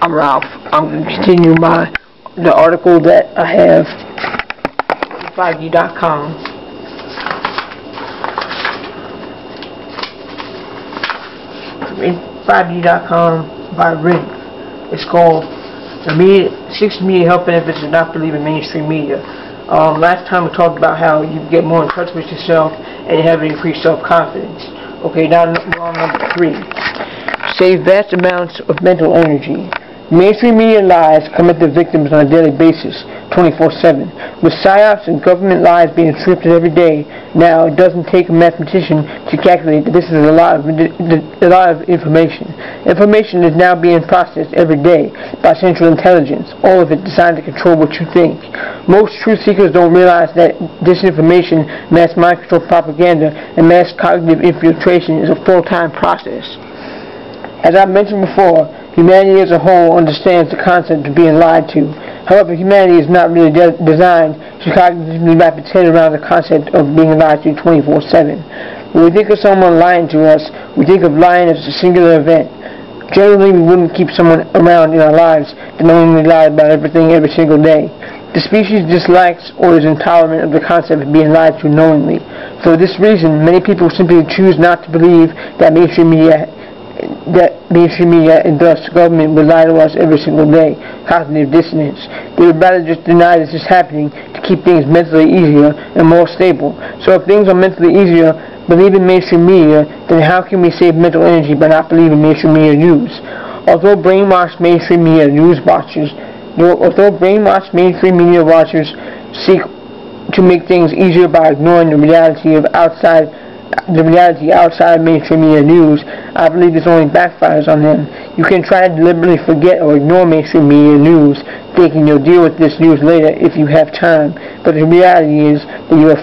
I'm Ralph. I'm going to continue the article that I have on 5G.com. In 5G.com by Ring. It's called 6 Media Health Benefits of Not Believing Mainstream Media. Last time we talked about how you get more in touch with yourself and you have increased self-confidence. Okay, now we're on number 3. Save vast amounts of mental energy. Mainstream media lies come at the victims on a daily basis, 24/7. With psyops and government lies being scripted every day, now it doesn't take a mathematician to calculate that this is a lot of information. Information is now being processed every day by central intelligence, all of it designed to control what you think. Most truth seekers don't realize that disinformation, mass mind control propaganda, and mass cognitive infiltration is a full-time process. As I mentioned before, humanity as a whole understands the concept of being lied to. However, humanity is not really designed to cognitively wrap its head around the concept of being lied to 24/7. When we think of someone lying to us, we think of lying as a singular event. Generally, we wouldn't keep someone around in our lives that knowingly lied about everything every single day. The species dislikes or is intolerant of the concept of being lied to knowingly. For this reason, many people simply choose not to believe that mainstream media and thus government would lie to us every single day. Cognitive dissonance. They would rather just deny this is happening to keep things mentally easier and more stable. So if things are mentally easier, believe in mainstream media, then how can we save mental energy by not believing mainstream media news? Although brainwashed mainstream media watchers seek to make things easier by ignoring the reality outside mainstream media news, I believe this only backfires on them. You can try to deliberately forget or ignore mainstream media news, thinking you'll deal with this news later if you have time. But the reality is that you are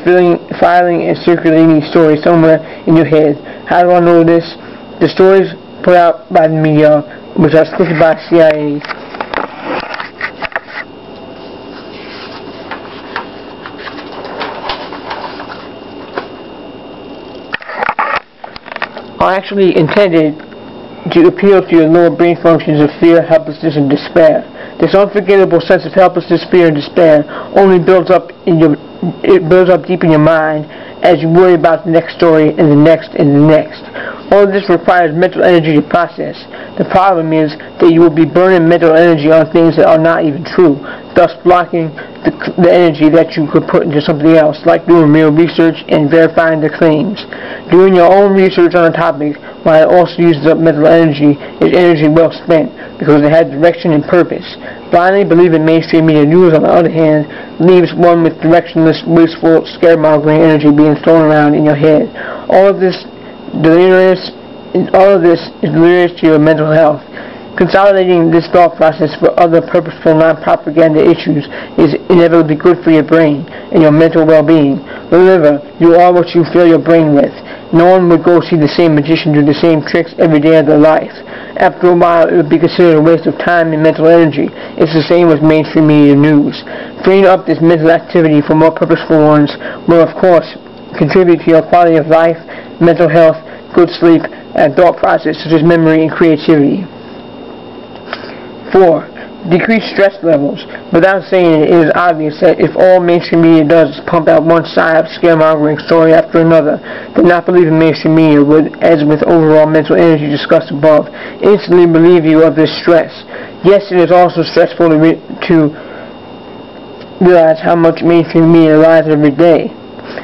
filing and circulating these stories somewhere in your head. How do I know this? The stories put out by the media, which are scripted by CIA, are actually intended to appeal to your lower brain functions of fear, helplessness, and despair. This unforgettable sense of helplessness, fear, and despair only builds up deep in your mind as you worry about the next story and the next and the next. All of this requires mental energy to process. The problem is that you will be burning mental energy on things that are not even true, thus blocking the energy that you could put into something else, like doing real research and verifying the claims. Doing your own research on a topic, while it also uses up mental energy, is energy well spent, because it has direction and purpose. Blindly believing mainstream media news, on the other hand, leaves one with directionless, wasteful, scaremongering energy being thrown around in your head. All of this is delirious to your mental health. Consolidating this thought process for other purposeful non-propaganda issues is inevitably good for your brain and your mental well-being. Remember, you are what you fill your brain with. No one would go see the same magician do the same tricks every day of their life. After a while, it would be considered a waste of time and mental energy. It's the same with mainstream media news. Freeing up this mental activity for more purposeful ones will, of course, contribute to your quality of life, mental health, good sleep, and thought process such as memory and creativity. 4. Decrease stress levels. Without saying it, it is obvious that if all mainstream media does is pump out one psyop scaremongering story after another, then not believing mainstream media would, as with overall mental energy discussed above, instantly relieve you of this stress. Yes, it is also stressful to realize how much mainstream media lies every day.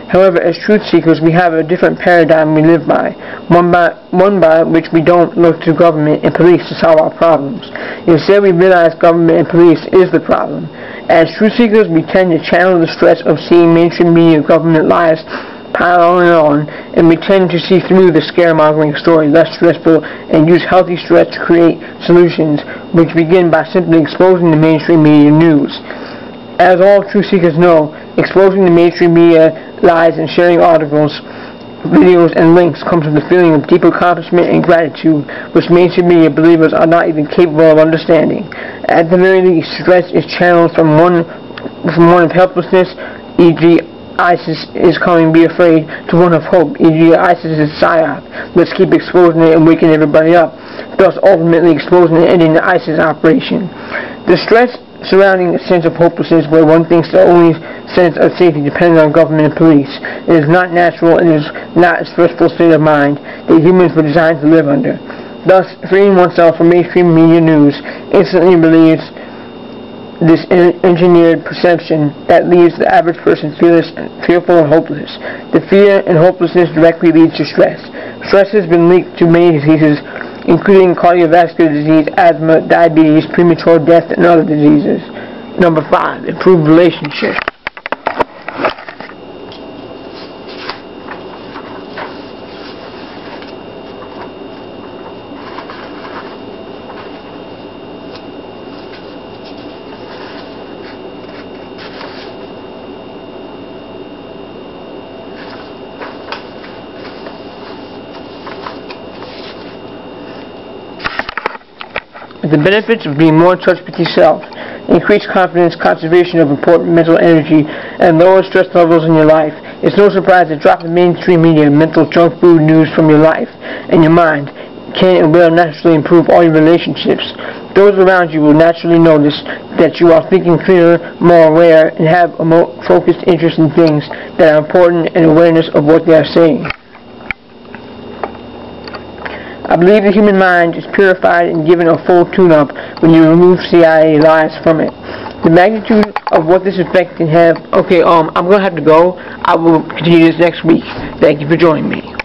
However, as truth seekers, we have a different paradigm we live by, one by which we don't look to government and police to solve our problems. Instead, we realize government and police is the problem. As truth seekers, we tend to channel the stress of seeing mainstream media government lies pile on, and we tend to see through the scaremongering story less stressful and use healthy stress to create solutions, which begin by simply exposing the mainstream media news. As all truth seekers know, exposing the mainstream media lies and sharing articles, videos, and links comes from the feeling of deep accomplishment and gratitude, which mainstream media believers are not even capable of understanding. At the very least, stress is channeled from one of helplessness, e.g. ISIS is coming, be afraid, to one of hope, e.g. ISIS is psyop. Let's keep exposing it and waking everybody up. thus ultimately exposing and ending the ISIS operation. The stress surrounding a sense of hopelessness where one thinks the only sense of safety depends on government and police. It is not natural and is not a stressful state of mind that humans were designed to live under. Thus, freeing oneself from mainstream media news instantly relieves this engineered perception that leaves the average person fearful and hopeless. The fear and hopelessness directly leads to stress. Stress has been linked to many diseases, including cardiovascular disease, asthma, diabetes, premature death, and other diseases. Number 5, improved relationships. The benefits of being more in touch with yourself: increased confidence, conservation of important mental energy, and lower stress levels in your life. It's no surprise that dropping mainstream media and mental junk food news from your life and your mind can and will naturally improve all your relationships. Those around you will naturally notice that you are thinking clearer, more aware, and have a more focused interest in things that are important and awareness of what they are saying. I believe the human mind is purified and given a full tune-up when you remove CIA lies from it. The magnitude of what this effect can have... Okay, I'm going to have to go. I will continue this next week. Thank you for joining me.